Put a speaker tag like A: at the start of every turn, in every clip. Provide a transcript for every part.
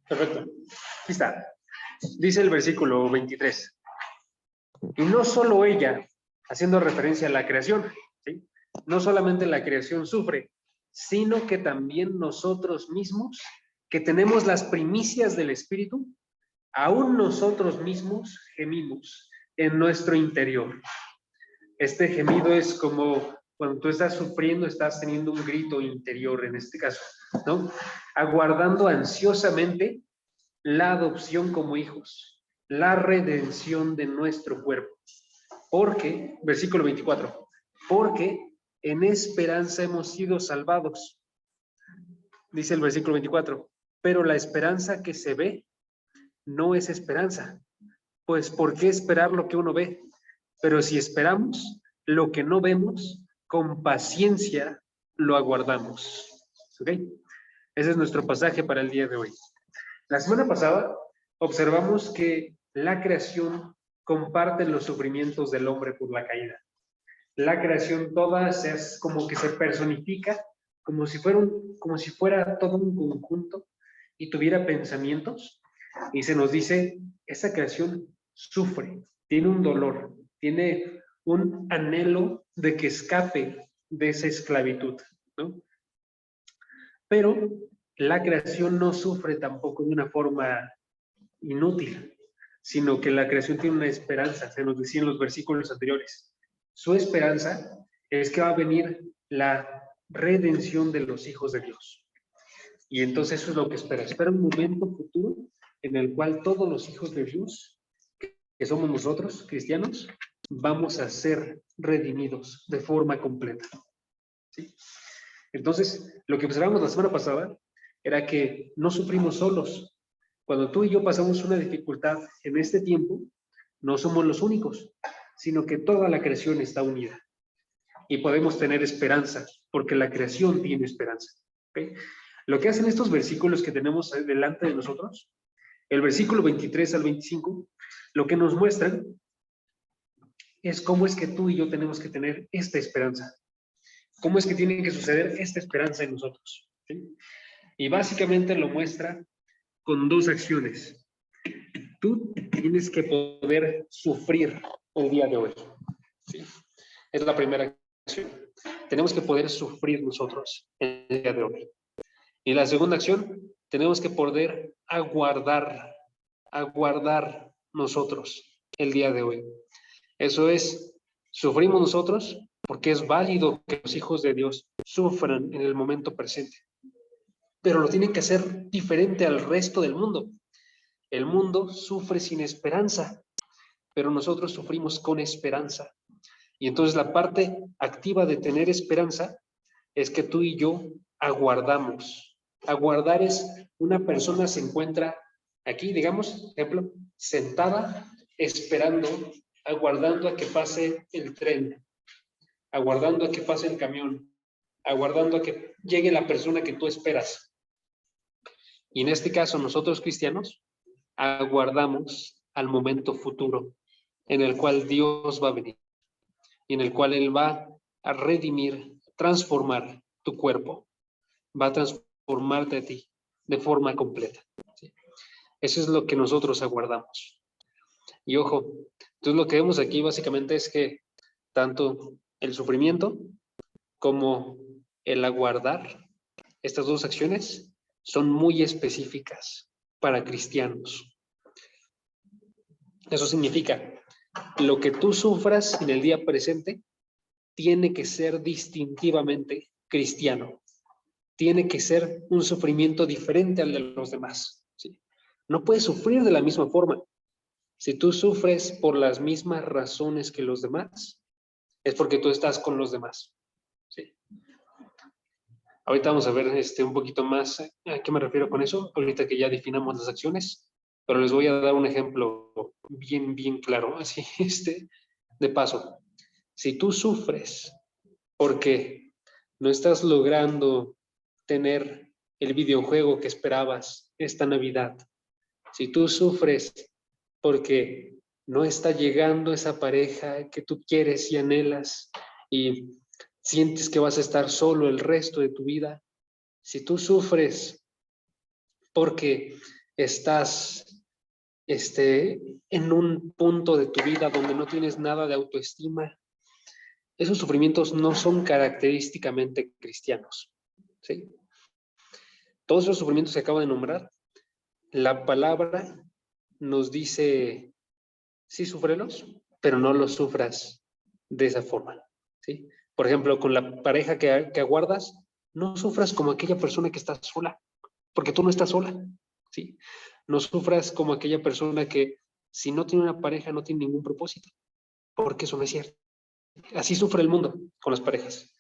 A: Perfecto. Aquí está. Dice el versículo 23. Y no solo ella, haciendo referencia a la creación, ¿sí? No solamente la creación sufre, sino que también nosotros mismos, que tenemos las primicias del Espíritu, aún nosotros mismos gemimos en nuestro interior. Este gemido es como cuando tú estás sufriendo, estás teniendo un grito interior en este caso, ¿no? Aguardando ansiosamente la adopción como hijos, la redención de nuestro cuerpo. Porque, versículo 24, porque en esperanza hemos sido salvados. Dice el versículo 24, pero la esperanza que se ve no es esperanza. Pues, ¿por qué esperar lo que uno ve? Pero si esperamos lo que no vemos, con paciencia lo aguardamos. ¿Ok? Ese es nuestro pasaje para el día de hoy. La semana pasada observamos que la creación comparte los sufrimientos del hombre por la caída. La creación toda es como que se personifica, como si fuera todo un conjunto y tuviera pensamientos. Y se nos dice, esa creación sufre, tiene un dolor, tiene un anhelo de que escape de esa esclavitud, ¿no? Pero la creación no sufre tampoco de una forma inútil, sino que la creación tiene una esperanza, se nos decía en los versículos anteriores. Su esperanza es que va a venir la redención de los hijos de Dios. Y entonces eso es lo que espera. Espera un momento futuro en el cual todos los hijos de Dios, que somos nosotros, cristianos, vamos a ser redimidos de forma completa. ¿Sí? Entonces, lo que observamos la semana pasada era que no sufrimos solos. Cuando tú y yo pasamos una dificultad en este tiempo, no somos los únicos, sino que toda la creación está unida. Y podemos tener esperanza, porque la creación tiene esperanza. ¿Okay? Lo que hacen estos versículos que tenemos delante de nosotros, el versículo 23 al 25, lo que nos muestran es cómo es que tú y yo tenemos que tener esta esperanza. ¿Cómo es que tiene que suceder esta esperanza en nosotros? ¿Sí? Y básicamente lo muestra con dos acciones. Tú tienes que poder sufrir el día de hoy. ¿Sí? Es la primera acción. Tenemos que poder sufrir nosotros el día de hoy. Y la segunda acción, tenemos que poder aguardar nosotros el día de hoy. Eso es, sufrimos nosotros porque es válido que los hijos de Dios sufran en el momento presente. Pero lo tienen que hacer diferente al resto del mundo. El mundo sufre sin esperanza, pero nosotros sufrimos con esperanza. Y entonces la parte activa de tener esperanza es que tú y yo aguardamos. Aguardar es una persona se encuentra aquí, digamos, ejemplo, sentada, esperando, aguardando a que pase el tren, aguardando a que pase el camión, aguardando a que llegue la persona que tú esperas. Y en este caso, nosotros cristianos aguardamos al momento futuro en el cual Dios va a venir y en el cual Él va a redimir, transformar tu cuerpo, va a transformarte a ti de forma completa. ¿Sí? Eso es lo que nosotros aguardamos. Y ojo, entonces lo que vemos aquí básicamente es que tanto el sufrimiento como el aguardar, estas dos acciones son muy específicas para cristianos. Eso significa, lo que tú sufras en el día presente tiene que ser distintivamente cristiano. Tiene que ser un sufrimiento diferente al de los demás. ¿Sí? No puedes sufrir de la misma forma. Si tú sufres por las mismas razones que los demás, es porque tú estás con los demás. ¿Sí? Ahorita vamos a ver un poquito más a qué me refiero con eso, ahorita que ya definamos las acciones, pero les voy a dar un ejemplo bien claro, así, de paso. Si tú sufres porque no estás logrando tener el videojuego que esperabas esta Navidad, si tú sufres porque no está llegando esa pareja que tú quieres y anhelas y sientes que vas a estar solo el resto de tu vida, Si tú sufres porque estás en un punto de tu vida donde no tienes nada de autoestima, esos sufrimientos no son característicamente cristianos, ¿sí? Todos esos sufrimientos que acabo de nombrar, la palabra nos dice, sí, súfrelos, pero no los sufras de esa forma, ¿sí? Por ejemplo, con la pareja que aguardas, no sufras como aquella persona que está sola, porque tú no estás sola, ¿sí? No sufras como aquella persona que si no tiene una pareja no tiene ningún propósito, porque eso no es cierto. Así sufre el mundo con las parejas.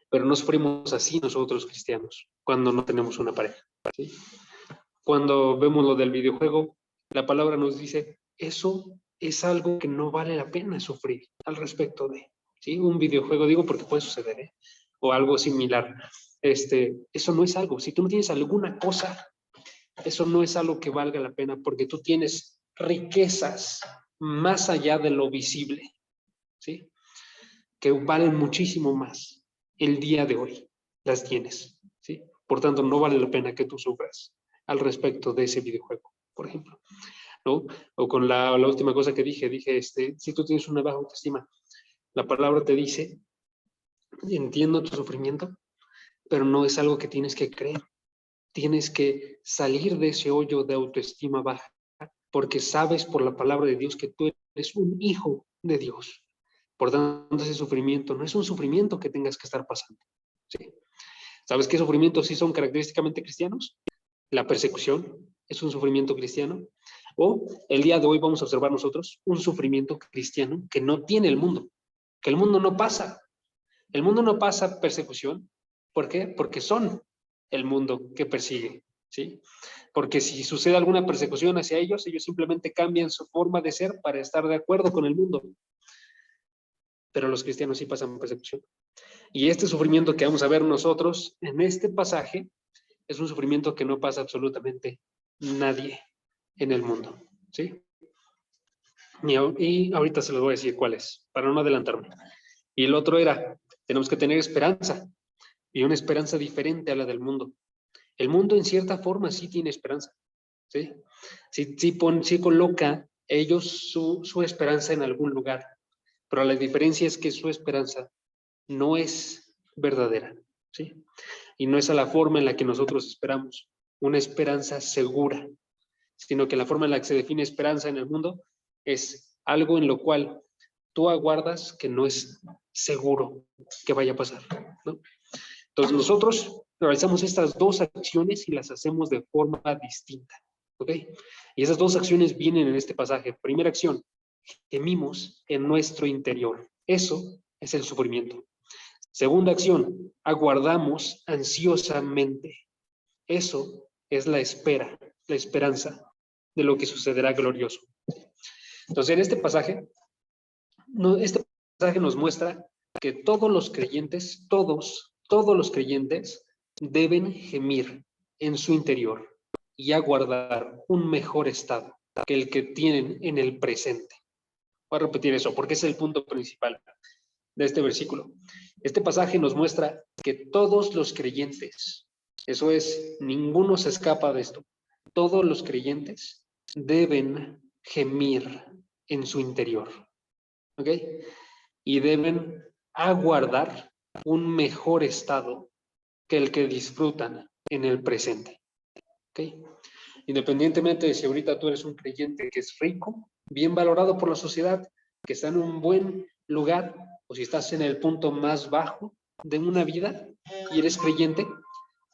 A: Pero no sufrimos así nosotros cristianos cuando no tenemos una pareja, ¿sí? Cuando vemos lo del videojuego, la palabra nos dice, eso es algo que no vale la pena sufrir al respecto de, ¿sí? Un videojuego, digo porque puede suceder, ¿eh? O algo similar. Eso no es algo. Si tú no tienes alguna cosa, eso no es algo que valga la pena porque tú tienes riquezas más allá de lo visible, ¿sí? Que valen muchísimo más el día de hoy. Las tienes, ¿sí? Por tanto, no vale la pena que tú sufras al respecto de ese videojuego, por ejemplo, ¿no? O con la última cosa que dije, si tú tienes una baja autoestima, la palabra te dice, entiendo tu sufrimiento, pero no es algo que tienes que creer. Tienes que salir de ese hoyo de autoestima baja, porque sabes por la palabra de Dios que tú eres un hijo de Dios. Por tanto, ese sufrimiento no es un sufrimiento que tengas que estar pasando, ¿sí? ¿Sabes qué sufrimientos sí son característicamente cristianos? La persecución es un sufrimiento cristiano. O el día de hoy vamos a observar nosotros un sufrimiento cristiano que no tiene el mundo, que el mundo no pasa. El mundo no pasa persecución. ¿Por qué? Porque son el mundo que persigue, ¿sí? Porque si sucede alguna persecución hacia ellos, ellos simplemente cambian su forma de ser para estar de acuerdo con el mundo. Pero los cristianos sí pasan persecución. Y este sufrimiento que vamos a ver nosotros en este pasaje es un sufrimiento que no pasa absolutamente nadie en el mundo, ¿sí? Y ahorita se los voy a decir cuál es, para no adelantarme. Y el otro era, tenemos que tener esperanza, y una esperanza diferente a la del mundo. El mundo en cierta forma sí tiene esperanza, ¿sí? Sí coloca ellos su esperanza en algún lugar, pero la diferencia es que su esperanza no es verdadera, ¿sí? Y no es a la forma en la que nosotros esperamos, una esperanza segura, sino que la forma en la que se define esperanza en el mundo es algo en lo cual tú aguardas que no es seguro que vaya a pasar, ¿no? Entonces nosotros realizamos estas dos acciones y las hacemos de forma distinta, ¿ok? Y esas dos acciones vienen en este pasaje. Primera acción, gemimos en nuestro interior. Eso es el sufrimiento. Segunda acción, aguardamos ansiosamente. Eso es la espera, la esperanza de lo que sucederá glorioso. Entonces, en este pasaje nos muestra que todos los creyentes, todos los creyentes deben gemir en su interior y aguardar un mejor estado que el que tienen en el presente. Voy a repetir eso porque es el punto principal de este versículo. Este pasaje nos muestra que todos los creyentes, eso es, ninguno se escapa de esto, todos los creyentes deben gemir en su interior, ¿ok? Y deben aguardar un mejor estado que el que disfrutan en el presente, ¿ok? Independientemente de si ahorita tú eres un creyente que es rico, bien valorado por la sociedad, que está en un buen lugar, o si estás en el punto más bajo de una vida y eres creyente,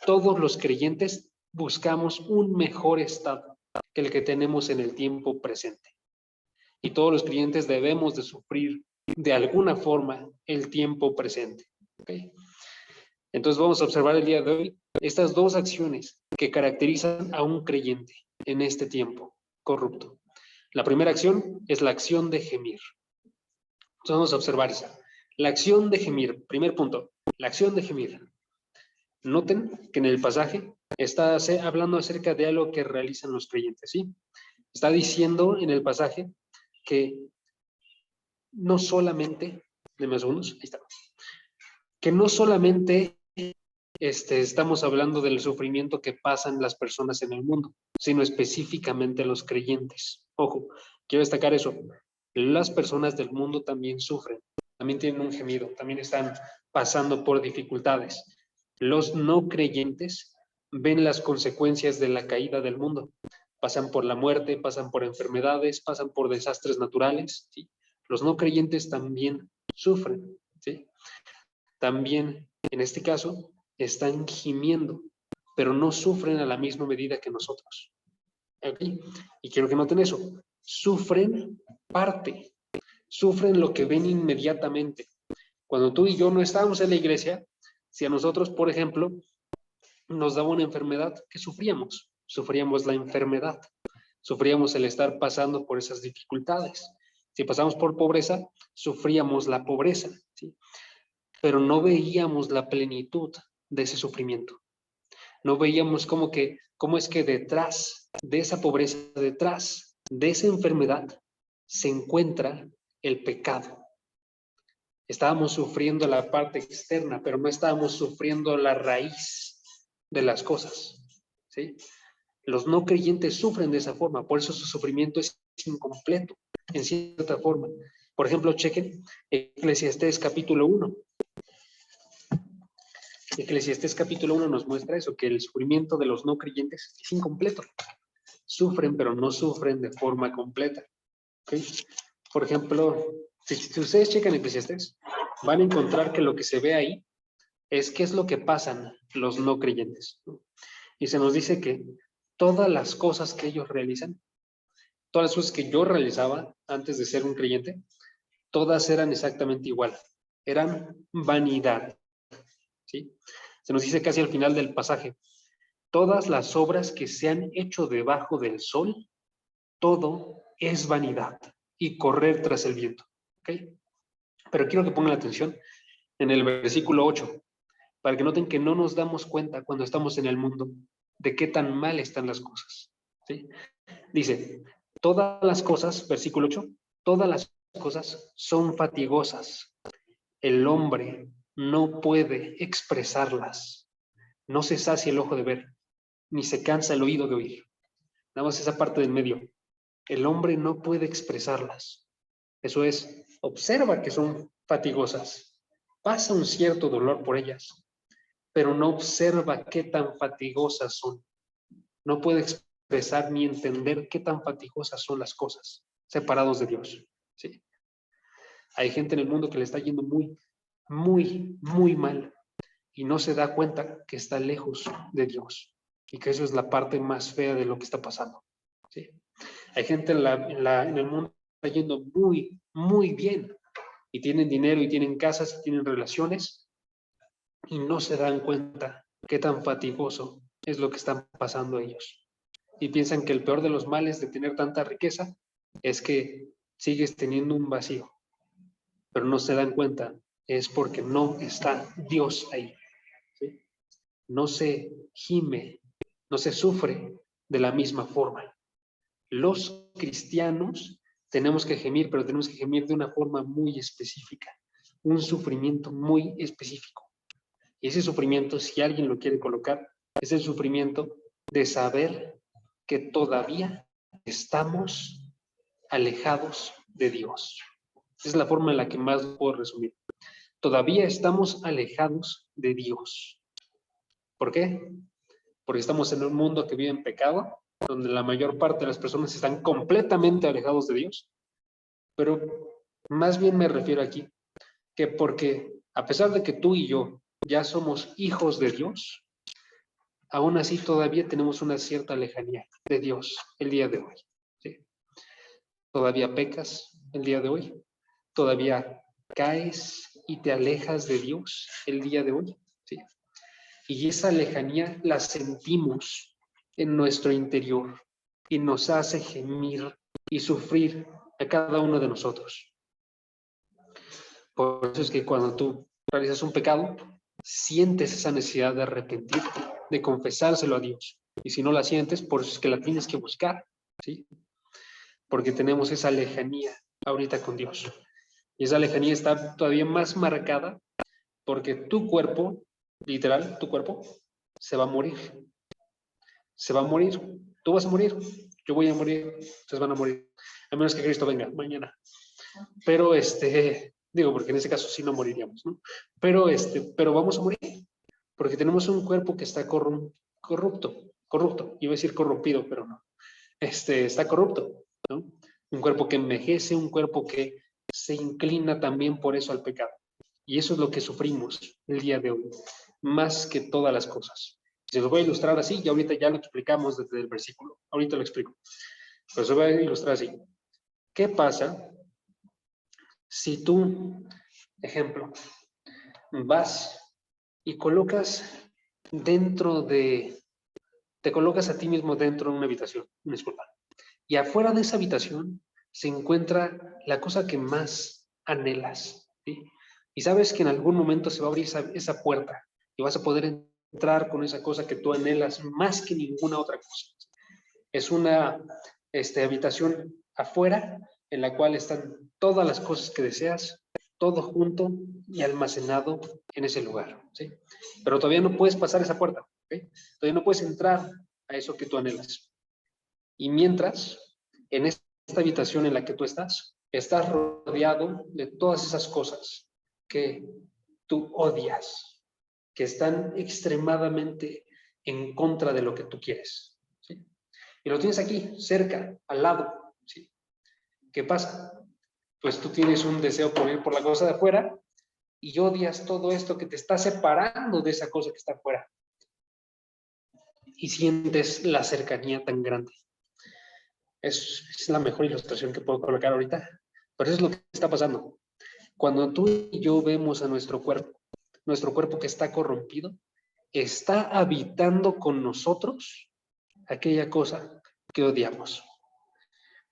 A: todos los creyentes buscamos un mejor estado que el que tenemos en el tiempo presente. Y todos los creyentes debemos de sufrir de alguna forma el tiempo presente, ¿ok? Entonces vamos a observar el día de hoy estas dos acciones que caracterizan a un creyente en este tiempo corrupto. La primera acción es la acción de gemir. Entonces vamos a observar esa. La acción de gemir, primer punto, la acción de gemir. Noten que en el pasaje está hablando acerca de algo que realizan los creyentes, ¿sí? Está diciendo en el pasaje que no solamente, de más unos, ahí está, que no solamente estamos hablando del sufrimiento que pasan las personas en el mundo, sino específicamente los creyentes. Ojo, quiero destacar eso. Las personas del mundo también sufren, también tienen un gemido, también están pasando por dificultades. Los no creyentes ven las consecuencias de la caída del mundo. Pasan por la muerte, pasan por enfermedades, pasan por desastres naturales, ¿sí? Los no creyentes también sufren, ¿sí? También, en este caso, están gimiendo, pero no sufren a la misma medida que nosotros. ¿Okay? Y quiero que noten eso. Sufren parte, sufren lo que ven inmediatamente. Cuando tú y yo no estábamos en la iglesia, si a nosotros, por ejemplo, nos daba una enfermedad, ¿qué sufríamos? Sufríamos la enfermedad, sufríamos el estar pasando por esas dificultades. Si pasamos por pobreza, sufríamos la pobreza, ¿sí? Pero no veíamos la plenitud de ese sufrimiento. No veíamos cómo es que detrás de esa pobreza, detrás de esa enfermedad, se encuentra el pecado. Estábamos sufriendo la parte externa, pero no estábamos sufriendo la raíz de las cosas, ¿sí? Los no creyentes sufren de esa forma, por eso su sufrimiento es incompleto, en cierta forma. Por ejemplo, chequen Eclesiastés capítulo 1. Eclesiastés capítulo 1 nos muestra eso, que el sufrimiento de los no creyentes es incompleto. Sufren, pero no sufren de forma completa. ¿Okay? Por ejemplo, si ustedes checan Eclesiastés, van a encontrar que lo que se ve ahí es qué es lo que pasan los no creyentes, ¿no? Y se nos dice que todas las cosas que ellos realizan, todas las cosas que yo realizaba antes de ser un creyente, todas eran exactamente igual. Eran vanidad, ¿sí? Se nos dice casi al final del pasaje, todas las obras que se han hecho debajo del sol, todo es vanidad y correr tras el viento. ¿Okay? Pero quiero que pongan atención en el versículo 8, para que noten que no nos damos cuenta cuando estamos en el mundo de qué tan mal están las cosas. ¿Sí? Dice, todas las cosas, versículo 8, todas las cosas son fatigosas. El hombre no puede expresarlas. No se sacia el ojo de ver, ni se cansa el oído de oír. Nada más esa parte del medio. El hombre no puede expresarlas. Eso es, observa que son fatigosas. Pasa un cierto dolor por ellas, pero no observa qué tan fatigosas son. No puede expresar ni entender qué tan fatigosas son las cosas, separados de Dios. ¿Sí? Hay gente en el mundo que le está yendo muy, muy, muy mal y no se da cuenta que está lejos de Dios y que eso es la parte más fea de lo que está pasando. ¿Sí? Hay gente en el mundo que está yendo muy, muy bien y tienen dinero y tienen casas y tienen relaciones y no se dan cuenta qué tan fatigoso es lo que están pasando ellos. Y piensan que el peor de los males de tener tanta riqueza es que sigues teniendo un vacío, pero no se dan cuenta, es porque no está Dios ahí. ¿Sí? No se gime, no se sufre de la misma forma. Los cristianos tenemos que gemir, pero tenemos que gemir de una forma muy específica, un sufrimiento muy específico. Y ese sufrimiento, si alguien lo quiere colocar, es el sufrimiento de saber que todavía estamos alejados de Dios. Esa es la forma en la que más lo puedo resumir. Todavía estamos alejados de Dios. ¿Por qué? Porque estamos en un mundo que vive en pecado, donde la mayor parte de las personas están completamente alejados de Dios. Pero más bien me refiero aquí que porque a pesar de que tú y yo ya somos hijos de Dios, aún así todavía tenemos una cierta lejanía de Dios el día de hoy. ¿Sí? Todavía pecas el día de hoy, todavía caes y te alejas de Dios el día de hoy. ¿Sí? Y esa lejanía la sentimos en nuestro interior y nos hace gemir y sufrir a cada uno de nosotros. Por eso es que cuando tú realizas un pecado, sientes esa necesidad de arrepentirte, de confesárselo a Dios. Y si no la sientes, por eso es que la tienes que buscar, ¿sí? Porque tenemos esa lejanía ahorita con Dios. Y esa lejanía está todavía más marcada porque tu cuerpo literal, tu cuerpo se va a morir. Se va a morir. Tú vas a morir. Yo voy a morir. Ustedes van a morir. A menos que Cristo venga mañana. Pero digo, porque en ese caso sí no moriríamos, ¿no? Pero vamos a morir. Porque tenemos un cuerpo que está corrupto. Iba a decir corrompido, pero no. Está corrupto, ¿no? Un cuerpo que envejece, un cuerpo que se inclina también por eso al pecado. Y eso es lo que sufrimos el día de hoy, más que todas las cosas. Se los voy a ilustrar así, y ahorita ya lo explicamos desde el versículo. Ahorita lo explico. Pero se va a ilustrar así. ¿Qué pasa si tú, ejemplo, vas y te colocas a ti mismo dentro de una habitación, disculpa, y afuera de esa habitación se encuentra la cosa que más anhelas, ¿sí? Y sabes que en algún momento se va a abrir esa puerta y vas a poder entrar con esa cosa que tú anhelas más que ninguna otra cosa. Es una habitación afuera en la cual están todas las cosas que deseas, todo junto y almacenado en ese lugar, ¿sí? Pero todavía no puedes pasar esa puerta, ¿okay? Todavía no puedes entrar a eso que tú anhelas. Y mientras, en esta habitación en la que tú estás rodeado de todas esas cosas que tú odias, que están extremadamente en contra de lo que tú quieres, ¿sí? Y lo tienes aquí, cerca, al lado, ¿sí? ¿Qué pasa? Pues tú tienes un deseo por ir por la cosa de afuera y odias todo esto que te está separando de esa cosa que está afuera. Y sientes la cercanía tan grande. Es la mejor ilustración que puedo colocar ahorita, pero eso es lo que está pasando. Cuando tú y yo vemos a nuestro cuerpo que está corrompido, está habitando con nosotros aquella cosa que odiamos.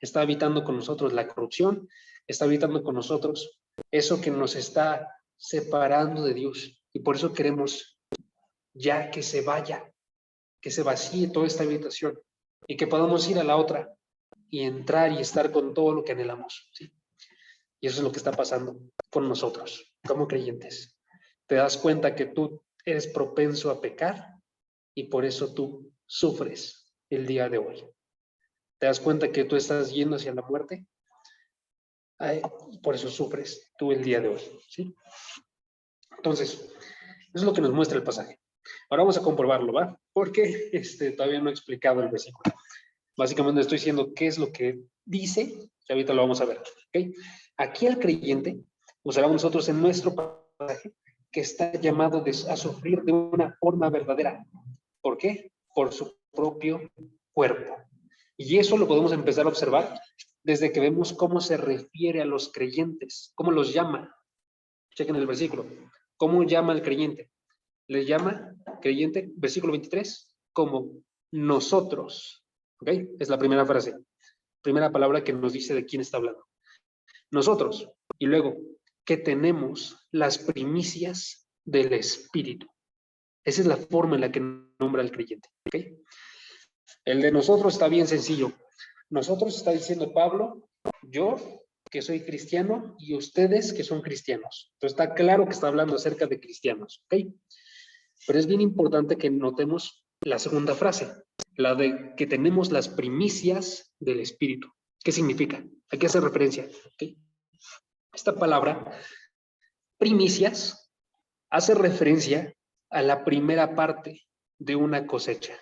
A: Está habitando con nosotros la corrupción, está habitando con nosotros eso que nos está separando de Dios. Y por eso queremos ya que se vaya, que se vacíe toda esta habitación y que podamos ir a la otra y entrar y estar con todo lo que anhelamos, ¿sí? Y eso es lo que está pasando con nosotros, como creyentes. Te das cuenta que tú eres propenso a pecar y por eso tú sufres el día de hoy. Te das cuenta que tú estás yendo hacia la muerte y por eso sufres tú el día de hoy, ¿sí? Entonces, eso es lo que nos muestra el pasaje. Ahora vamos a comprobarlo, ¿va? Porque todavía no he explicado el versículo. Básicamente estoy diciendo qué es lo que dice, y ahorita lo vamos a ver, ¿ok? Aquí el creyente, observamos nosotros en nuestro pasaje, que está llamado a sufrir de una forma verdadera. ¿Por qué? Por su propio cuerpo. Y eso lo podemos empezar a observar desde que vemos cómo se refiere a los creyentes, cómo los llama. Chequen el versículo. ¿Cómo llama al creyente? Le llama creyente, versículo 23, como nosotros. ¿Ok? Es la primera frase. Primera palabra que nos dice de quién está hablando. Nosotros. Y luego, que tenemos las primicias del Espíritu. Esa es la forma en la que nombra al creyente. ¿Ok? El de nosotros está bien sencillo. Nosotros está diciendo Pablo, yo que soy cristiano y ustedes que son cristianos. Entonces está claro que está hablando acerca de cristianos. ¿Ok? Pero es bien importante que notemos la segunda frase, la de que tenemos las primicias del Espíritu. ¿Qué significa? ¿A qué hace referencia? ¿Okay? Esta palabra, primicias, hace referencia a la primera parte de una cosecha.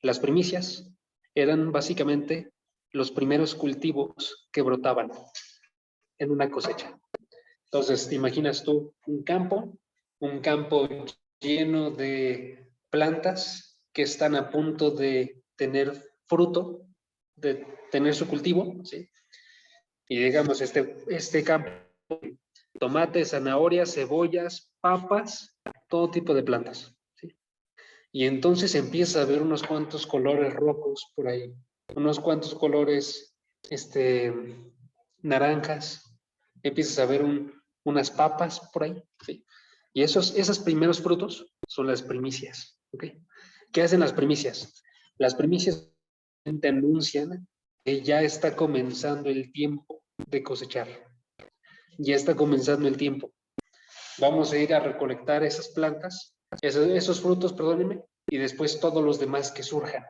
A: Las primicias eran básicamente los primeros cultivos que brotaban en una cosecha. Entonces, ¿te imaginas tú un campo lleno de plantas que están a punto de tener fruto, de tener su cultivo, ¿sí? Y digamos, este campo, tomates, zanahorias, cebollas, papas, todo tipo de plantas, ¿sí? Y entonces empieza a ver unos cuantos colores rojos por ahí, unos cuantos colores naranjas, empiezas a ver unas papas por ahí, ¿sí? Y esos primeros frutos son las primicias, ¿ok? ¿Qué hacen las primicias? Las primicias te anuncian que ya está comenzando el tiempo de cosechar. Ya está comenzando el tiempo. Vamos a ir a recolectar esas plantas esos frutos, perdónenme, y después todos los demás que surjan.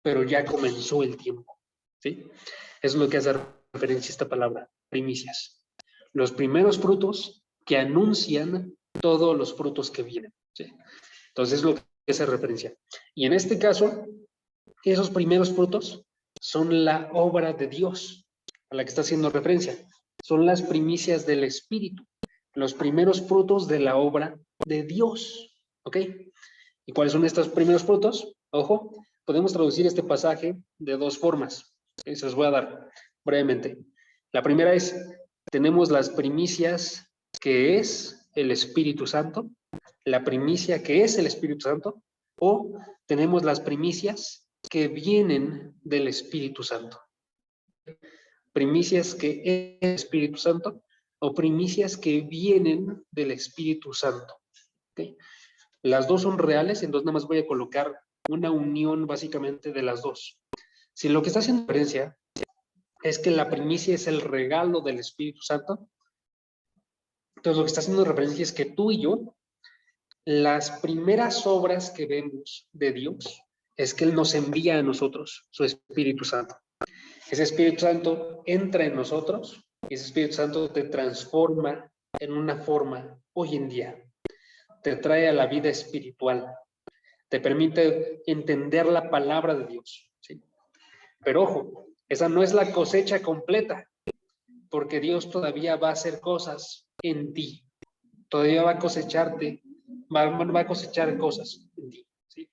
A: Pero ya comenzó el tiempo, ¿sí? Es lo que hace referencia a esta palabra, primicias. Los primeros frutos que anuncian todos los frutos que vienen, ¿sí? Entonces es lo que hace referencia. Y en este caso, esos primeros frutos son la obra de Dios a la que está haciendo referencia. Son las primicias del Espíritu, los primeros frutos de la obra de Dios, ¿ok? ¿Y cuáles son estos primeros frutos? Ojo, podemos traducir este pasaje de dos formas. ¿Sí? Se los voy a dar brevemente. La primera es, tenemos las primicias que es el Espíritu Santo, la primicia que es el Espíritu Santo, o tenemos las primicias que vienen del Espíritu Santo. Primicias que es el Espíritu Santo o primicias que vienen del Espíritu Santo. ¿Okay? Las dos son reales, entonces nada más voy a colocar una unión básicamente de las dos. Si lo que está haciendo referencia es que la primicia es el regalo del Espíritu Santo, entonces lo que está haciendo referencia es que tú y yo, las primeras obras que vemos de Dios es que Él nos envía a nosotros su Espíritu Santo. Ese Espíritu Santo entra en nosotros y ese Espíritu Santo te transforma en una forma hoy en día. Te trae a la vida espiritual. Te permite entender la palabra de Dios, ¿sí? Pero ojo, esa no es la cosecha completa, porque Dios todavía va a hacer cosas en ti. Todavía va a cosecharte, va a cosechar cosas en ti, ¿sí?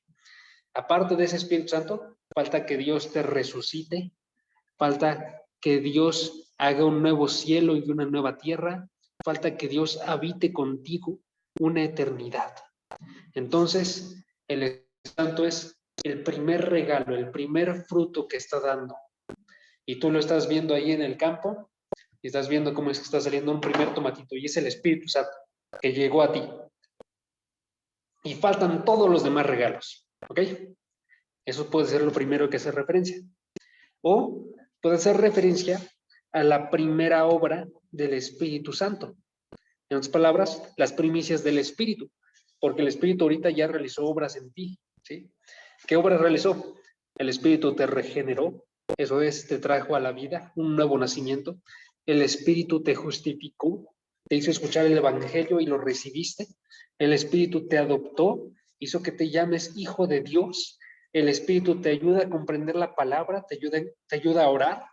A: Aparte de ese Espíritu Santo, falta que Dios te resucite, falta que Dios haga un nuevo cielo y una nueva tierra, falta que Dios habite contigo una eternidad. Entonces, el Espíritu Santo es el primer regalo, el primer fruto que está dando. Y tú lo estás viendo ahí en el campo y estás viendo cómo es que está saliendo un primer tomatito y es el Espíritu Santo que llegó a ti. Y faltan todos los demás regalos, ¿ok? Eso puede ser lo primero que hace referencia. O puede hacer referencia a la primera obra del Espíritu Santo. En otras palabras, las primicias del Espíritu, porque el Espíritu ahorita ya realizó obras en ti, ¿sí? ¿Qué obras realizó? El Espíritu te regeneró, eso es, te trajo a la vida, un nuevo nacimiento. El Espíritu te justificó, te hizo escuchar el Evangelio y lo recibiste. El Espíritu te adoptó, hizo que te llames hijo de Dios. El Espíritu te ayuda a comprender la palabra, te ayuda a orar,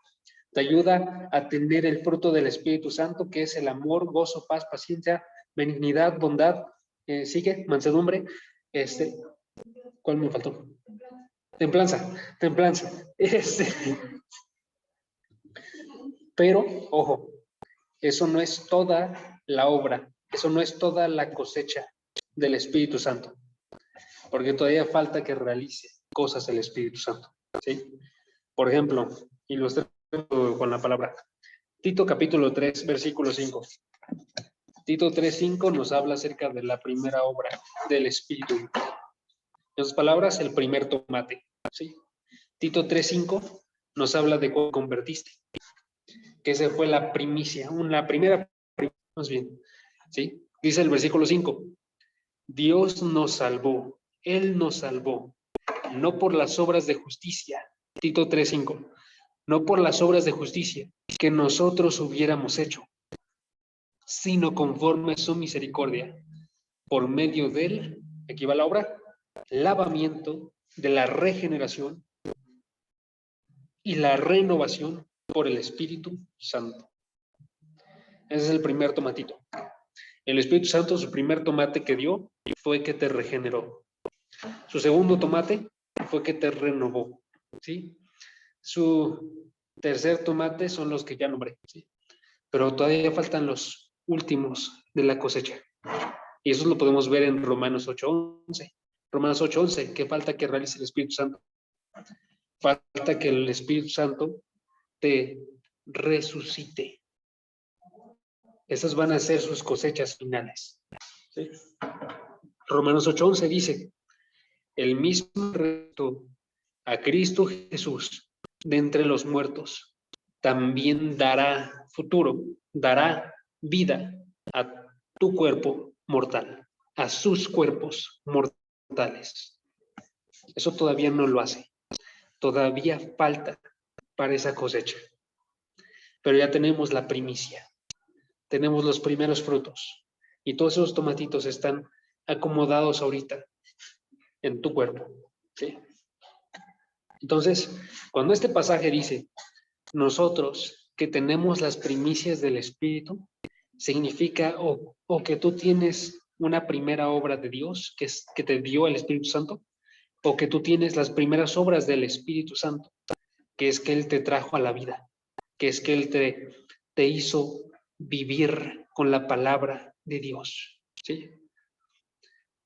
A: te ayuda a tener el fruto del Espíritu Santo, que es el amor, gozo, paz, paciencia, benignidad, bondad, sigue, mansedumbre, ¿cuál me faltó? Templanza. Pero, ojo, eso no es toda la obra, eso no es toda la cosecha del Espíritu Santo, porque todavía falta que realice cosas el Espíritu Santo, ¿sí? Por ejemplo, ilustrando con la palabra, Tito capítulo 3, versículo 5. Tito 3:5 nos habla acerca de la primera obra del Espíritu. En sus palabras, el primer tomate, ¿sí? Tito 3:5 nos habla de cómo convertiste, que esa fue la primicia, la primera, más bien, ¿sí? Dice el versículo 5, Dios nos salvó, Él nos salvó, no por las obras de justicia, Tito 3:5, no por las obras de justicia que nosotros hubiéramos hecho, sino conforme a su misericordia, por medio del, aquí va la obra, lavamiento de la regeneración y la renovación por el Espíritu Santo. Ese es el primer tomatito. El Espíritu Santo, su primer tomate que dio fue que te regeneró. Su segundo tomate fue que te renovó, ¿sí? Su tercer tomate son los que ya nombré, ¿sí? Pero todavía faltan los últimos de la cosecha. Y eso lo podemos ver en Romanos 8:11. Romanos 8:11, ¿qué falta que realice el Espíritu Santo? Falta que el Espíritu Santo te resucite. Esas van a ser sus cosechas finales, ¿sí? Romanos 8:11 dice, el mismo reto a Cristo Jesús de entre los muertos también dará futuro, dará vida a tu cuerpo mortal. a sus cuerpos mortales. Eso todavía no lo hace. Todavía falta para esa cosecha. Pero ya tenemos la primicia. Tenemos los primeros frutos. Y todos esos tomatitos están acomodados ahorita en tu cuerpo. ¿Sí? Entonces, cuando este pasaje dice, nosotros que tenemos las primicias del Espíritu, significa o que tú tienes una primera obra de Dios, que te dio el Espíritu Santo, o que tú tienes las primeras obras del Espíritu Santo, que es que Él te trajo a la vida, que es que Él te hizo vivir con la palabra de Dios, ¿sí?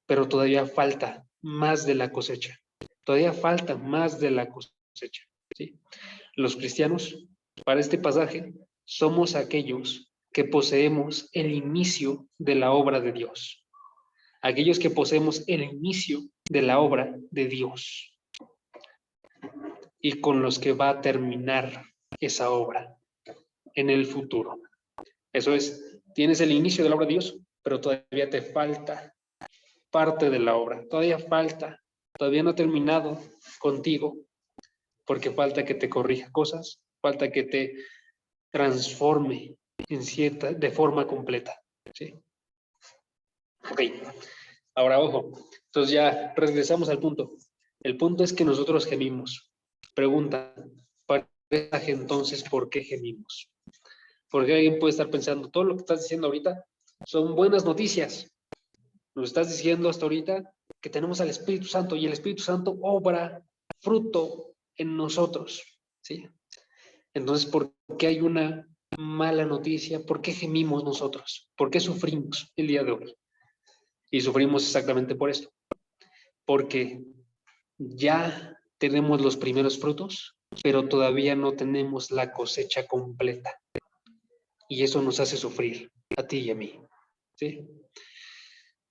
A: Pero todavía falta más de la cosecha, todavía falta más de la cosecha, ¿sí? Los cristianos, para este pasaje, somos aquellos que poseemos el inicio de la obra de Dios, aquellos que poseemos el inicio de la obra de Dios y con los que va a terminar esa obra en el futuro. Eso es, tienes el inicio de la obra de Dios, pero todavía te falta parte de la obra, todavía no ha terminado contigo, porque falta que te corrija cosas, falta que te transforme de forma completa, ¿sí? Ok, ahora ojo, entonces ya regresamos al punto. El punto es que nosotros gemimos. Pregunta, para entonces, ¿por qué gemimos? Porque alguien puede estar pensando, todo lo que estás diciendo ahorita son buenas noticias. Nos estás diciendo hasta ahorita que tenemos al Espíritu Santo y el Espíritu Santo obra fruto en nosotros, ¿sí? Entonces, ¿por qué hay una mala noticia? ¿Por qué gemimos nosotros? ¿Por qué sufrimos el día de hoy? Y sufrimos exactamente por esto. Porque ya tenemos los primeros frutos, pero todavía no tenemos la cosecha completa. Y eso nos hace sufrir, a ti y a mí, ¿sí?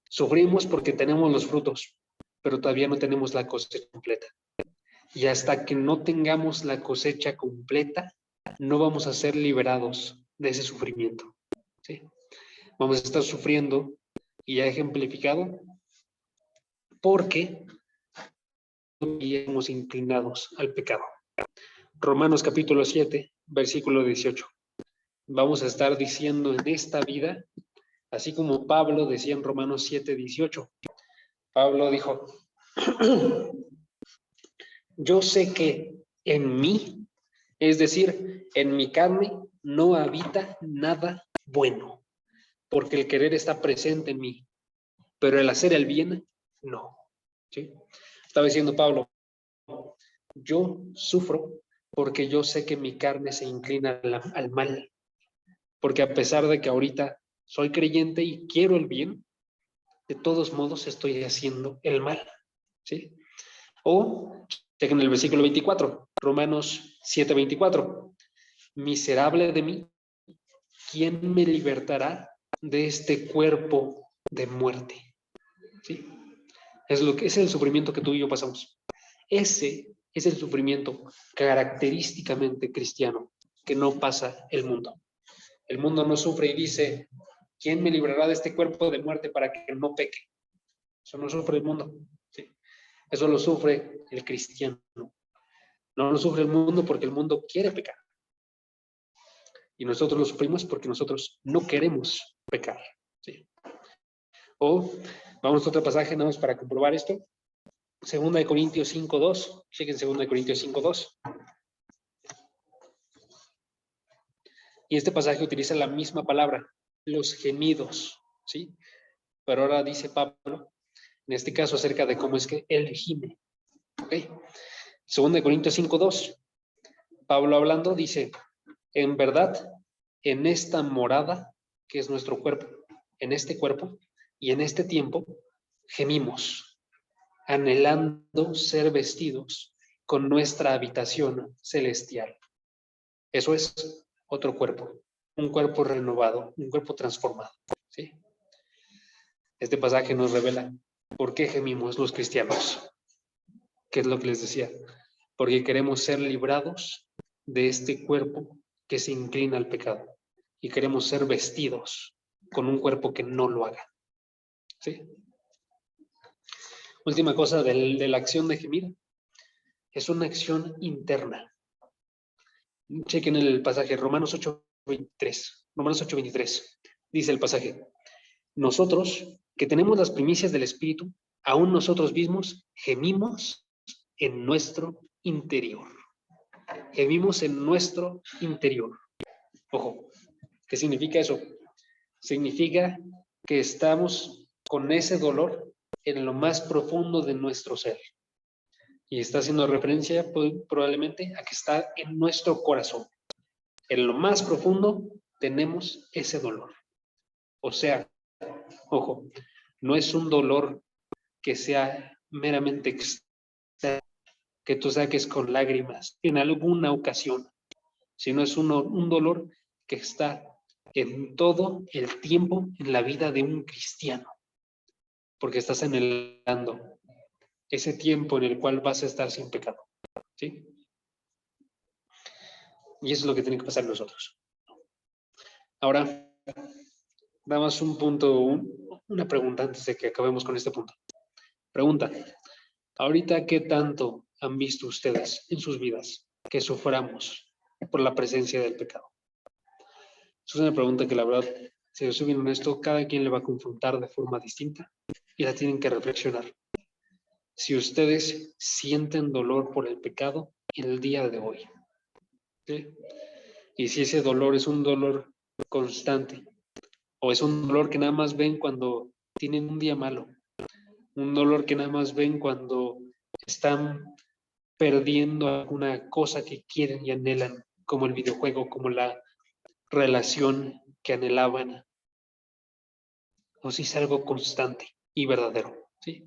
A: Sufrimos porque tenemos los frutos, pero todavía no tenemos la cosecha completa. Y hasta que no tengamos la cosecha completa, no vamos a ser liberados de ese sufrimiento, ¿sí? Vamos a estar sufriendo, y ya ejemplificado, porque estamos inclinados al pecado. Romanos capítulo 7, versículo 18. Vamos a estar diciendo en esta vida, así como Pablo decía en Romanos 7, 18. Pablo dijo, yo sé que en mí, es decir, en mi carne, no habita nada bueno, porque el querer está presente en mí, pero el hacer el bien, no. ¿Sí? Estaba diciendo Pablo, yo sufro porque yo sé que mi carne se inclina al mal, porque a pesar de que ahorita soy creyente y quiero el bien, de todos modos estoy haciendo el mal, ¿sí? O, chequen el versículo 24, Romanos 7:24, miserable de mí, ¿quién me libertará de este cuerpo de muerte? ¿Sí? Es el sufrimiento que tú y yo pasamos. Ese es el sufrimiento característicamente cristiano que no pasa el mundo. El mundo no sufre y dice, ¿quién me librará de este cuerpo de muerte para que no peque? Eso no sufre el mundo, ¿sí? Eso lo sufre el cristiano. No lo sufre el mundo porque el mundo quiere pecar. Y nosotros lo sufrimos porque nosotros no queremos pecar, ¿sí? O vamos a otro pasaje, nada más para comprobar esto. 2 Corintios 5:2. Chequen 2 Corintios 5:2. Y este pasaje utiliza la misma palabra, los gemidos, ¿sí? Pero ahora dice Pablo, en este caso acerca de cómo es que él gime, ¿ok? 2 Corintios 5:2. Pablo hablando dice, en verdad, en esta morada, que es nuestro cuerpo, en este cuerpo y en este tiempo, gemimos, anhelando ser vestidos con nuestra habitación celestial. Eso es otro cuerpo, un cuerpo renovado, un cuerpo transformado, ¿sí? Este pasaje nos revela por qué gemimos los cristianos. ¿Qué es lo que les decía? Porque queremos ser librados de este cuerpo que se inclina al pecado y queremos ser vestidos con un cuerpo que no lo haga, ¿sí? Última cosa de la acción de gemir. Es una acción interna. Chequen el pasaje, Romanos 8:23. Romanos 8:23. Dice el pasaje: nosotros, que tenemos las primicias del Espíritu, aún nosotros mismos gemimos en nuestro interior. Gemimos en nuestro interior. Ojo, ¿qué significa eso? Significa que estamos con ese dolor en lo más profundo de nuestro ser. Y está haciendo referencia probablemente a que está en nuestro corazón. En lo más profundo tenemos ese dolor. O sea, ojo, no es un dolor que sea meramente externo, que tú saques con lágrimas en alguna ocasión, sino es un dolor que está en todo el tiempo en la vida de un cristiano, porque estás anhelando ese tiempo en el cual vas a estar sin pecado, ¿sí? Y eso es lo que tiene que pasar en nosotros. Ahora, damos un punto, una pregunta antes de que acabemos con este punto. Pregunta: ahorita, ¿qué tanto han visto ustedes en sus vidas que suframos por la presencia del pecado? Es una pregunta que la verdad, si yo soy bien honesto, cada quien le va a confrontar de forma distinta y la tienen que reflexionar. Si ustedes sienten dolor por el pecado en el día de hoy, ¿sí? Y si ese dolor es un dolor constante o es un dolor que nada más ven cuando tienen un día malo, un dolor que nada más ven cuando están perdiendo alguna cosa que quieren y anhelan, como el videojuego, como la relación que anhelaban, o si es algo constante y verdadero, ¿sí?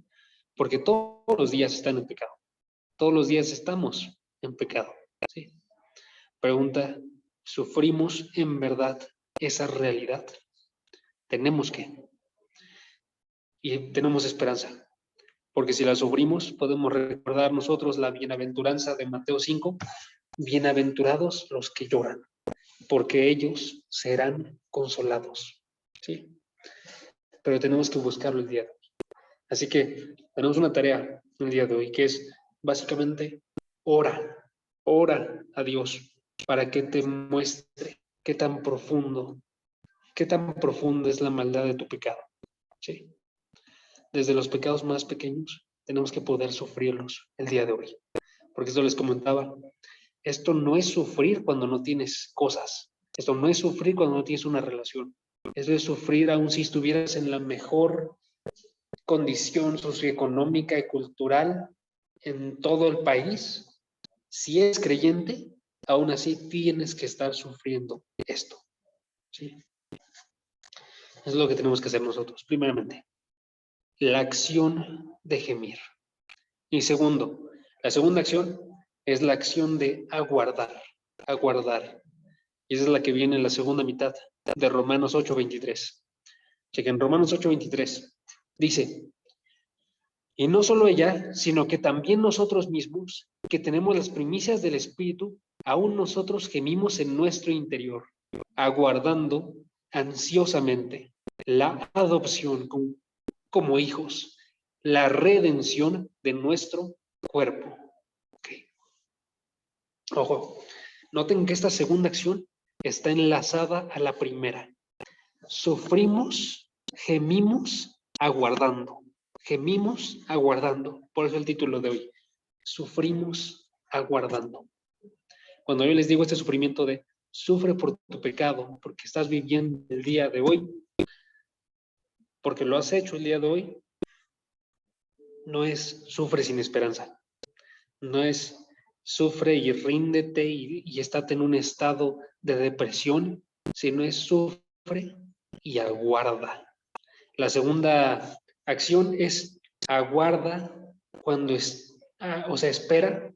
A: Porque todos los días están en pecado, todos los días estamos en pecado, ¿sí? Pregunta: ¿sufrimos en verdad esa realidad? Tenemos que, y tenemos esperanza, porque si la sufrimos, podemos recordar nosotros la bienaventuranza de Mateo 5, bienaventurados los que lloran, porque ellos serán consolados, ¿sí? Pero tenemos que buscarlo el día de hoy. Así que tenemos una tarea el día de hoy, que es básicamente ora a Dios para que te muestre qué tan profunda es la maldad de tu pecado, ¿sí? Desde los pecados más pequeños tenemos que poder sufrirlos el día de hoy. Porque esto les comentaba, esto no es sufrir cuando no tienes cosas, esto no es sufrir cuando no tienes una relación, esto es sufrir aún si estuvieras en la mejor condición socioeconómica y cultural en todo el país. Si eres creyente, aún así tienes que estar sufriendo esto, ¿sí? Es lo que tenemos que hacer nosotros, primeramente. La acción de gemir. Y segundo, la segunda acción es la acción de aguardar. Y esa es la que viene en la segunda mitad de Romanos 8:23. Chequen, Romanos 8:23 dice: y no solo ella, sino que también nosotros mismos, que tenemos las primicias del Espíritu, aún nosotros gemimos en nuestro interior, aguardando ansiosamente la adopción como hijos, la redención de nuestro cuerpo. Okay. Ojo, noten que esta segunda acción está enlazada a la primera. Sufrimos, gemimos, aguardando. Gemimos, aguardando. Por eso el título de hoy. Sufrimos, aguardando. Cuando yo les digo este sufrimiento de sufre por tu pecado, porque estás viviendo el día de hoy, porque lo has hecho el día de hoy, no es sufre sin esperanza. No es sufre y ríndete y estate en un estado de depresión, sino es sufre y aguarda. La segunda acción es aguarda cuando espera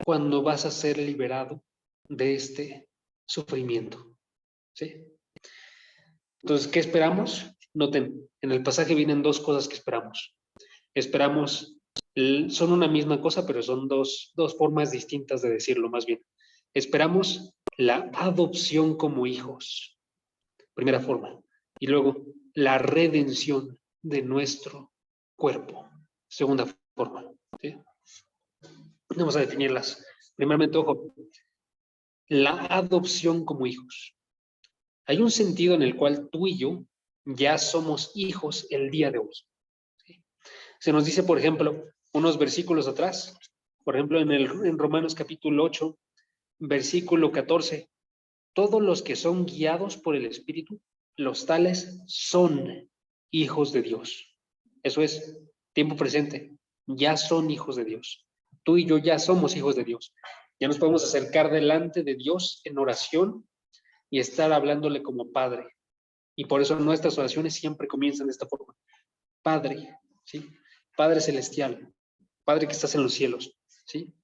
A: cuando vas a ser liberado de este sufrimiento, ¿sí? Entonces, ¿qué esperamos? Noten, en el pasaje vienen dos cosas que esperamos. Esperamos, son una misma cosa, pero son dos formas distintas de decirlo, más bien. Esperamos la adopción como hijos, primera forma, y luego la redención de nuestro cuerpo, segunda forma. ¿Sí? Vamos a definirlas. Primeramente, ojo, la adopción como hijos. Hay un sentido en el cual tú y yo ya somos hijos el día de hoy. ¿Sí? Se nos dice, por ejemplo, unos versículos atrás, por ejemplo, en Romanos capítulo 8, versículo 14, todos los que son guiados por el Espíritu, los tales son hijos de Dios. Eso es tiempo presente. Ya son hijos de Dios. Tú y yo ya somos hijos de Dios. Ya nos podemos acercar delante de Dios en oración y estar hablándole como Padre. Y por eso nuestras oraciones siempre comienzan de esta forma. Padre, ¿sí? Padre celestial, Padre que estás en los cielos, ¿sí?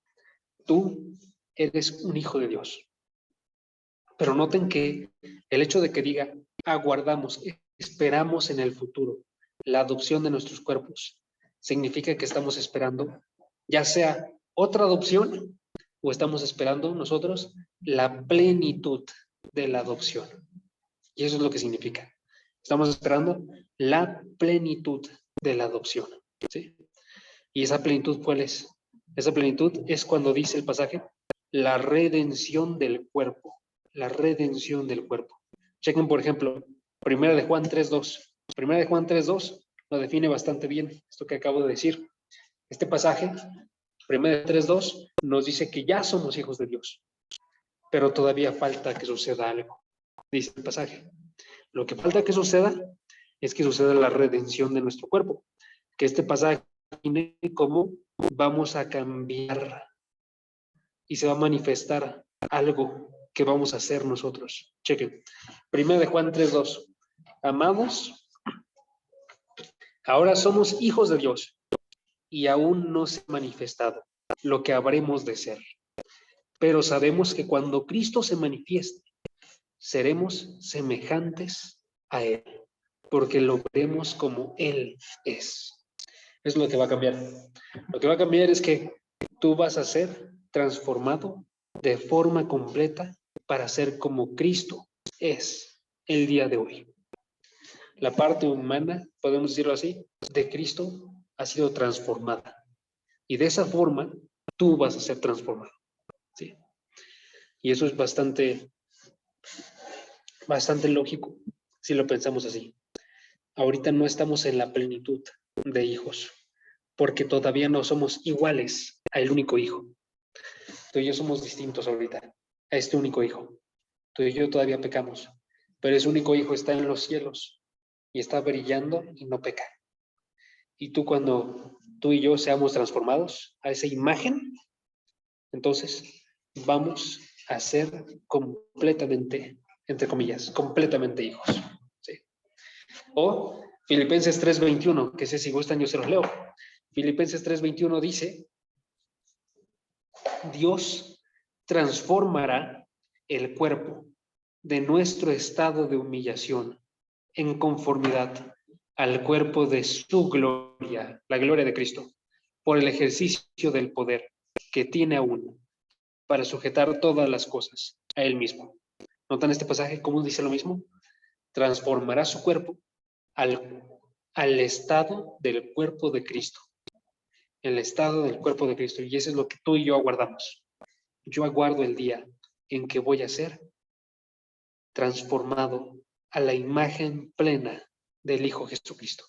A: Tú eres un hijo de Dios. Pero noten que el hecho de que diga aguardamos, esperamos en el futuro la adopción de nuestros cuerpos, significa que estamos esperando ya sea otra adopción o estamos esperando nosotros la plenitud de la adopción. Y eso es lo que significa. Estamos esperando la plenitud de la adopción. ¿Sí? ¿Y esa plenitud cuál es? Esa plenitud es cuando dice el pasaje, la redención del cuerpo. La redención del cuerpo. Chequen, por ejemplo, 1 de Juan 3.2. 1 de Juan 3.2 lo define bastante bien, esto que acabo de decir. Este pasaje, 1 de 3.2, nos dice que ya somos hijos de Dios, pero todavía falta que suceda algo. Dice el pasaje. Lo que falta que suceda es que suceda la redención de nuestro cuerpo. Que este pasaje define cómo vamos a cambiar y se va a manifestar algo que vamos a hacer nosotros. Chequen. 1 de Juan 3.2. Amados, ahora somos hijos de Dios y aún no se ha manifestado lo que habremos de ser. Pero sabemos que cuando Cristo se manifieste, seremos semejantes a Él, porque lo veremos como Él es. Es lo que va a cambiar. Lo que va a cambiar es que tú vas a ser transformado de forma completa para ser como Cristo es el día de hoy. La parte humana, podemos decirlo así, de Cristo ha sido transformada. Y de esa forma, tú vas a ser transformado. ¿Sí? Y eso es bastante lógico, si lo pensamos así. Ahorita no estamos en la plenitud de hijos, porque todavía no somos iguales al único hijo. Tú y yo somos distintos ahorita a este único hijo. Tú y yo todavía pecamos, pero ese único hijo está en los cielos y está brillando y no peca. Y cuando tú y yo seamos transformados a esa imagen, entonces vamos a ser completamente, entre comillas, completamente hijos. ¿Sí? O Filipenses 3:21, que sé si gustan yo se los leo. Filipenses 3:21 dice, Dios transformará el cuerpo de nuestro estado de humillación en conformidad al cuerpo de su gloria, la gloria de Cristo, por el ejercicio del poder que tiene aún para sujetar todas las cosas a Él mismo. ¿Notan este pasaje? ¿Cómo dice lo mismo? Transformará su cuerpo al estado del cuerpo de Cristo. El estado del cuerpo de Cristo. Y eso es lo que tú y yo aguardamos. Yo aguardo el día en que voy a ser transformado a la imagen plena del Hijo Jesucristo.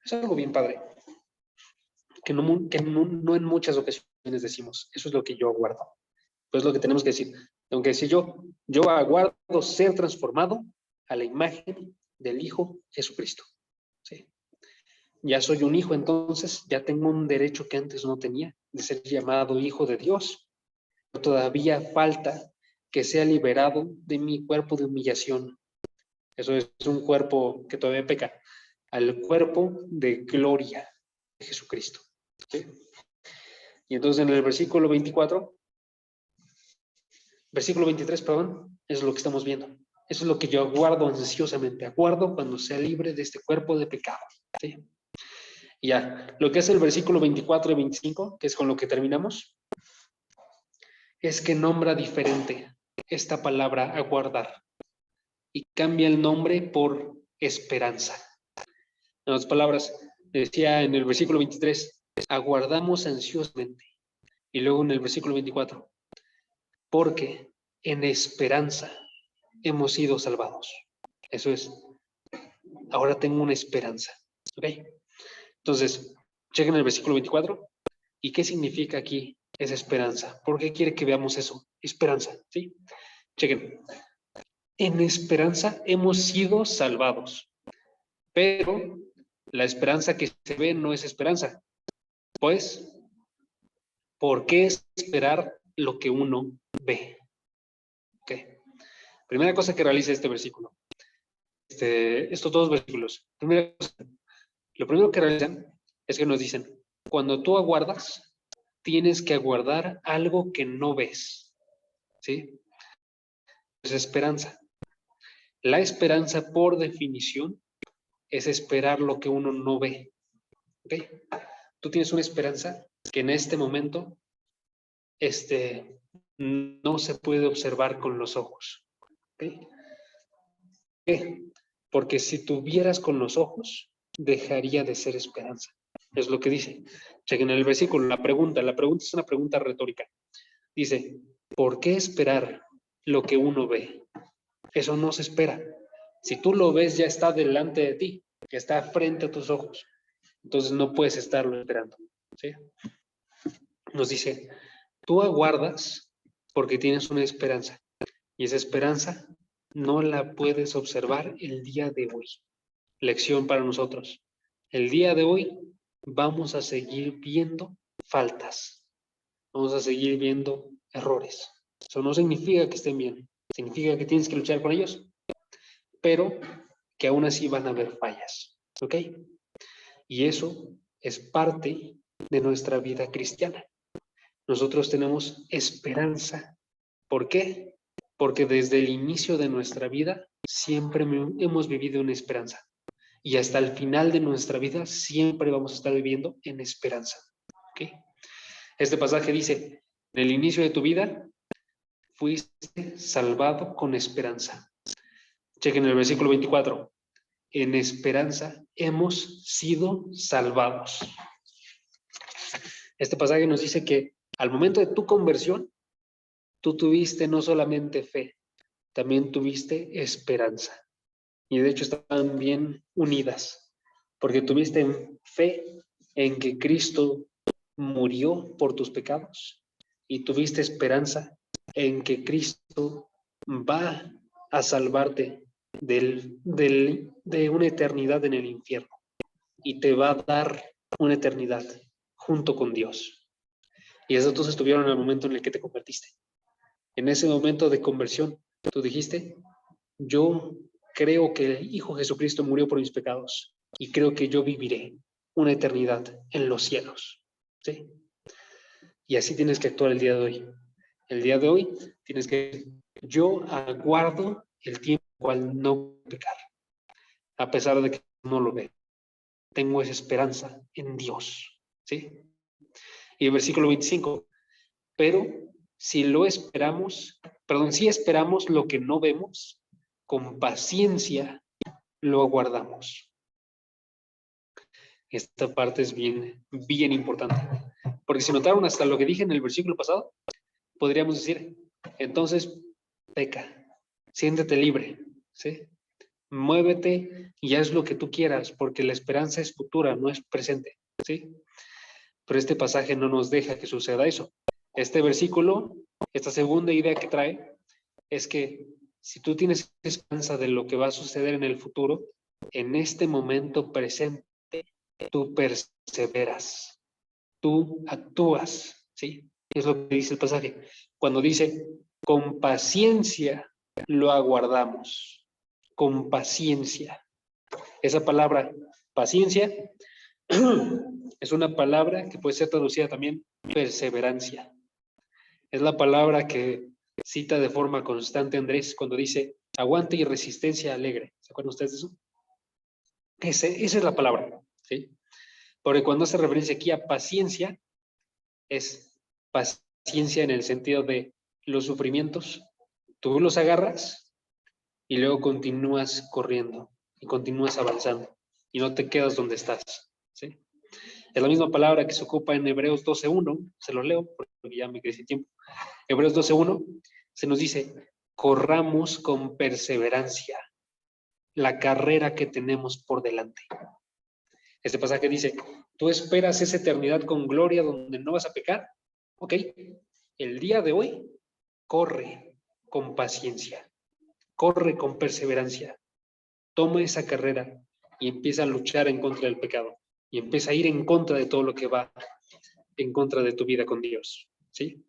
A: Es algo bien padre, que no en muchas ocasiones decimos, eso es lo que yo aguardo. Pues es lo que tenemos que decir. Tengo que decir yo aguardo ser transformado a la imagen del Hijo Jesucristo. ¿Sí? Ya soy un hijo, entonces ya tengo un derecho que antes no tenía, de ser llamado hijo de Dios. Pero todavía falta que sea liberado de mi cuerpo de humillación. Eso es un cuerpo que todavía peca, al cuerpo de gloria de Jesucristo. ¿Sí? Y entonces en el versículo 23, es lo que estamos viendo. Eso es lo que yo aguardo ansiosamente. Aguardo cuando sea libre de este cuerpo de pecado. ¿Sí? Y ya, lo que es el versículo 24 y 25, que es con lo que terminamos, es que nombra diferente esta palabra aguardar y cambia el nombre por esperanza. En otras palabras, decía en el versículo 23, aguardamos ansiosamente. Y luego en el versículo 24, porque en esperanza hemos sido salvados. Eso es, ahora tengo una esperanza. ¿Ok? Entonces, chequen el versículo 24. ¿Y qué significa aquí esa esperanza? ¿Por qué quiere que veamos eso? Esperanza, ¿sí? Chequen. En esperanza hemos sido salvados. Pero la esperanza que se ve no es esperanza. Pues, ¿por qué esperar lo que uno ve? ¿Ok? Primera cosa que realiza este versículo. Estos dos versículos. Lo primero que realizan es que nos dicen, cuando tú aguardas, tienes que aguardar algo que no ves. ¿Sí? Es esperanza. La esperanza, por definición, es esperar lo que uno no ve. ¿Ok? Tú tienes una esperanza que en este momento no se puede observar con los ojos. ¿Ok? ¿Por qué? Porque si tuvieras con los ojos, dejaría de ser esperanza. Es lo que dice. Chequen el versículo, la pregunta es una pregunta retórica. Dice, ¿por qué esperar lo que uno ve? Eso no se espera. Si tú lo ves, ya está delante de ti, ya está frente a tus ojos. Entonces no puedes estarlo esperando. ¿Sí? Nos dice, tú aguardas porque tienes una esperanza. Y esa esperanza no la puedes observar el día de hoy. Lección para nosotros. El día de hoy vamos a seguir viendo faltas. Vamos a seguir viendo errores. Eso no significa que estén bien. Significa que tienes que luchar con ellos, pero que aún así van a haber fallas. ¿Ok? Y eso es parte de nuestra vida cristiana. Nosotros tenemos esperanza. ¿Por qué? Porque desde el inicio de nuestra vida siempre hemos vivido en esperanza. Y hasta el final de nuestra vida siempre vamos a estar viviendo en esperanza. ¿Okay? Este pasaje dice, en el inicio de tu vida fuiste salvado con esperanza. Chequen el versículo 24. En esperanza hemos sido salvados. Este pasaje nos dice que al momento de tu conversión, tú tuviste no solamente fe, también tuviste esperanza. Y de hecho están bien unidas, porque tuviste fe en que Cristo murió por tus pecados y tuviste esperanza en que Cristo va a salvarte de una eternidad en el infierno y te va a dar una eternidad junto con Dios. Y esos dos estuvieron en el momento en el que te convertiste. En ese momento de conversión, tú dijiste, yo creo que el Hijo Jesucristo murió por mis pecados y creo que yo viviré una eternidad en los cielos. ¿Sí? Y así tienes que actuar el día de hoy. El día de hoy tienes que, yo aguardo el tiempo cual no pecar, a pesar de que no lo veo. Tengo esa esperanza en Dios. ¿Sí? Y el versículo 25, pero si esperamos lo que no vemos, con paciencia lo aguardamos. Esta parte es bien, bien importante. Porque si notaron hasta lo que dije en el versículo pasado, podríamos decir, entonces peca, siéntete libre, ¿sí? Muévete y haz lo que tú quieras, porque la esperanza es futura, no es presente, ¿sí? Pero este pasaje no nos deja que suceda eso. Este versículo, esta segunda idea que trae, es que si tú tienes esperanza de lo que va a suceder en el futuro, en este momento presente, tú perseveras, tú actúas, ¿sí? Es lo que dice el pasaje. Cuando dice, con paciencia lo aguardamos, con paciencia. Esa palabra, paciencia, es una palabra que puede ser traducida también perseverancia. Es la palabra que cita de forma constante Andrés cuando dice aguante y resistencia alegre. ¿Se acuerdan ustedes de eso? Esa es la palabra, ¿sí? Porque cuando hace referencia aquí a paciencia, es paciencia en el sentido de los sufrimientos, tú los agarras y luego continúas corriendo y continúas avanzando y no te quedas donde estás, ¿sí? Es la misma palabra que se ocupa en Hebreos 12:1, se los leo porque ya me quedé sin tiempo. Hebreos 12:1 se nos dice, corramos con perseverancia la carrera que tenemos por delante. Este pasaje dice, ¿tú esperas esa eternidad con gloria donde no vas a pecar? Ok, el día de hoy, corre con paciencia, corre con perseverancia, toma esa carrera y empieza a luchar en contra del pecado y empieza a ir en contra de todo lo que va en contra de tu vida con Dios, ¿sí?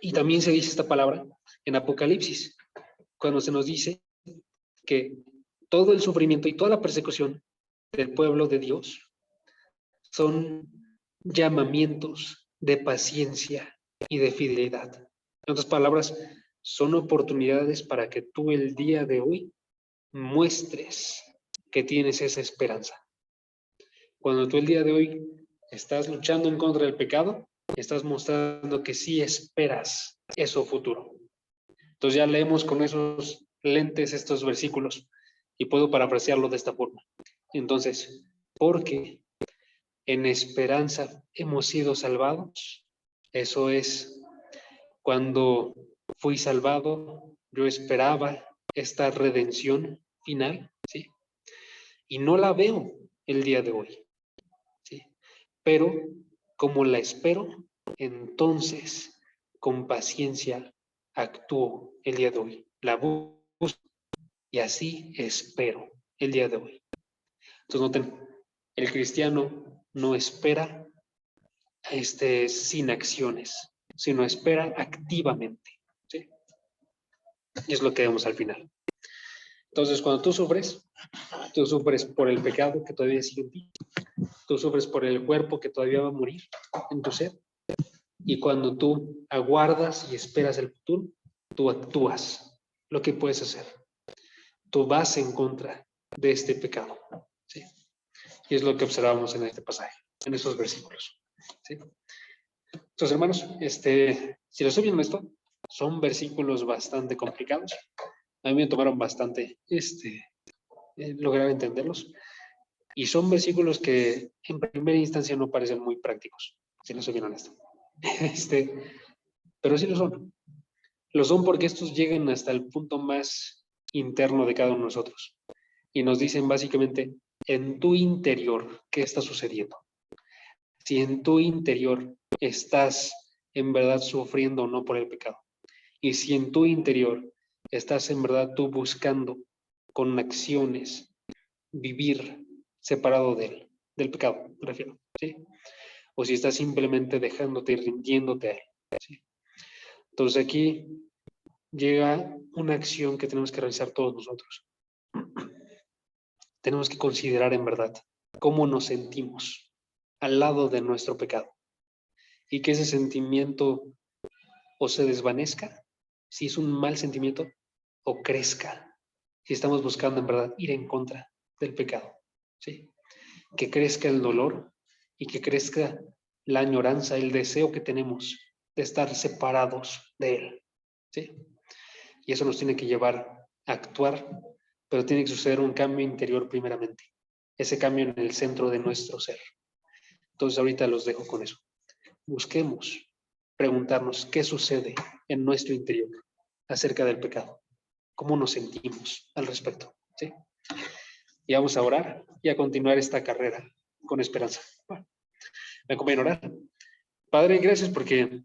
A: Y también se dice esta palabra en Apocalipsis, cuando se nos dice que todo el sufrimiento y toda la persecución del pueblo de Dios son llamamientos de paciencia y de fidelidad. En otras palabras, son oportunidades para que tú el día de hoy muestres que tienes esa esperanza. Cuando tú el día de hoy estás luchando en contra del pecado, estás mostrando que sí esperas eso futuro. Entonces ya leemos con esos lentes estos versículos y puedo parafrasearlo de esta forma. Entonces, porque en esperanza hemos sido salvados, eso es, cuando fui salvado, yo esperaba esta redención final, ¿sí? Y no la veo el día de hoy, ¿sí? Pero como la espero, entonces con paciencia actúo el día de hoy. La busco y así espero el día de hoy. Entonces noten, el cristiano no espera sin acciones, sino espera activamente, ¿sí? Y es lo que vemos al final. Entonces, cuando tú sufres por el pecado que todavía sigue en ti, tú sufres por el cuerpo que todavía va a morir en tu ser, y cuando tú aguardas y esperas el futuro, tú actúas lo que puedes hacer. Tú vas en contra de este pecado, ¿sí? Y es lo que observamos en este pasaje, en estos versículos, ¿sí? Entonces, hermanos, si lo estoy viendo esto, son versículos bastante complicados. A mí me tomaron bastante lograr entenderlos. Y son versículos que en primera instancia no parecen muy prácticos, si no soy bien honesto. Pero sí lo son. Lo son porque estos llegan hasta el punto más interno de cada uno de nosotros. Y nos dicen básicamente, en tu interior, ¿qué está sucediendo? Si en tu interior estás en verdad sufriendo o no por el pecado. Y si en tu interior estás en verdad tú buscando con acciones vivir separado del pecado, me refiero, ¿sí? O si estás simplemente dejándote y rindiéndote a él, ¿sí? Entonces aquí llega una acción que tenemos que realizar todos nosotros. Tenemos que considerar en verdad cómo nos sentimos al lado de nuestro pecado y que ese sentimiento o se desvanezca, si es un mal sentimiento, o crezca, si estamos buscando en verdad ir en contra del pecado, ¿sí? Que crezca el dolor y que crezca la añoranza, el deseo que tenemos de estar separados de él, ¿sí? Y eso nos tiene que llevar a actuar, pero tiene que suceder un cambio interior primeramente, ese cambio en el centro de nuestro ser. Entonces ahorita los dejo con eso. Busquemos preguntarnos qué sucede en nuestro interior acerca del pecado, cómo nos sentimos al respecto, ¿sí? Y vamos a orar y a continuar esta carrera con esperanza. Bueno, me acompañan a orar. Padre, gracias porque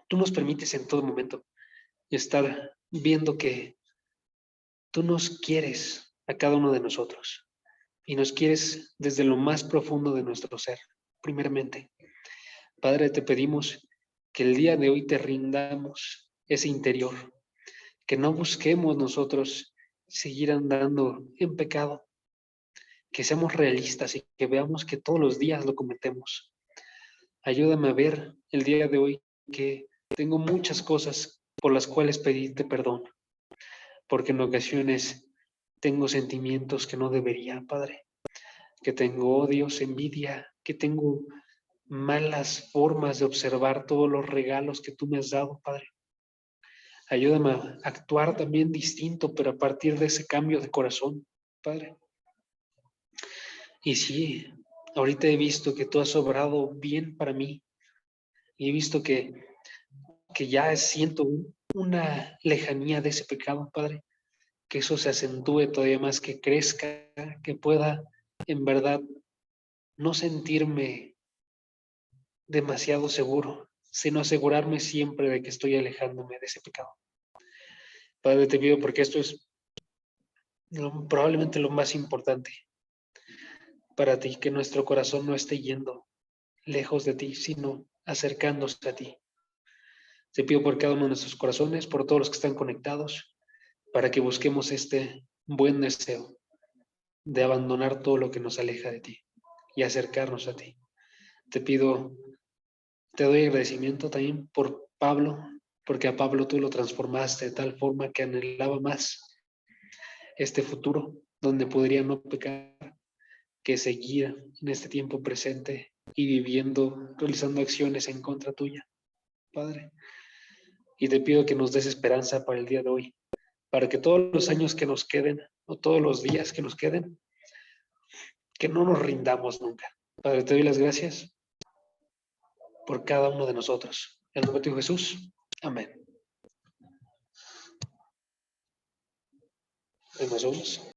A: tú nos permites en todo momento estar viendo que tú nos quieres a cada uno de nosotros y nos quieres desde lo más profundo de nuestro ser, primeramente. Padre, te pedimos que el día de hoy te rindamos ese interior, que no busquemos nosotros seguir andando en pecado, que seamos realistas y que veamos que todos los días lo cometemos. Ayúdame a ver el día de hoy que tengo muchas cosas por las cuales pedirte perdón, porque en ocasiones tengo sentimientos que no debería, Padre, que tengo odios, envidia, que tengo malas formas de observar todos los regalos que tú me has dado, Padre. Ayúdame a actuar también distinto, pero a partir de ese cambio de corazón, Padre. Y sí, ahorita he visto que tú has obrado bien para mí. Y he visto que ya siento una lejanía de ese pecado, Padre. Que eso se acentúe todavía más, que crezca, que pueda en verdad no sentirme demasiado seguro, sino asegurarme siempre de que estoy alejándome de ese pecado. Padre, te pido porque esto es probablemente lo más importante para ti, que nuestro corazón no esté yendo lejos de ti, sino acercándose a ti. Te pido por cada uno de nuestros corazones, por todos los que están conectados, para que busquemos este buen deseo de abandonar todo lo que nos aleja de ti y acercarnos a ti. Te pido, te doy agradecimiento también por Pablo, porque a Pablo tú lo transformaste de tal forma que anhelaba más este futuro, donde podría no pecar, que seguir en este tiempo presente y viviendo, realizando acciones en contra tuya, Padre. Y te pido que nos des esperanza para el día de hoy, para que todos los años que nos queden, o todos los días que nos queden, que no nos rindamos nunca. Padre, te doy las gracias por cada uno de nosotros. En el nombre de Jesús. Amén. Nos vemos.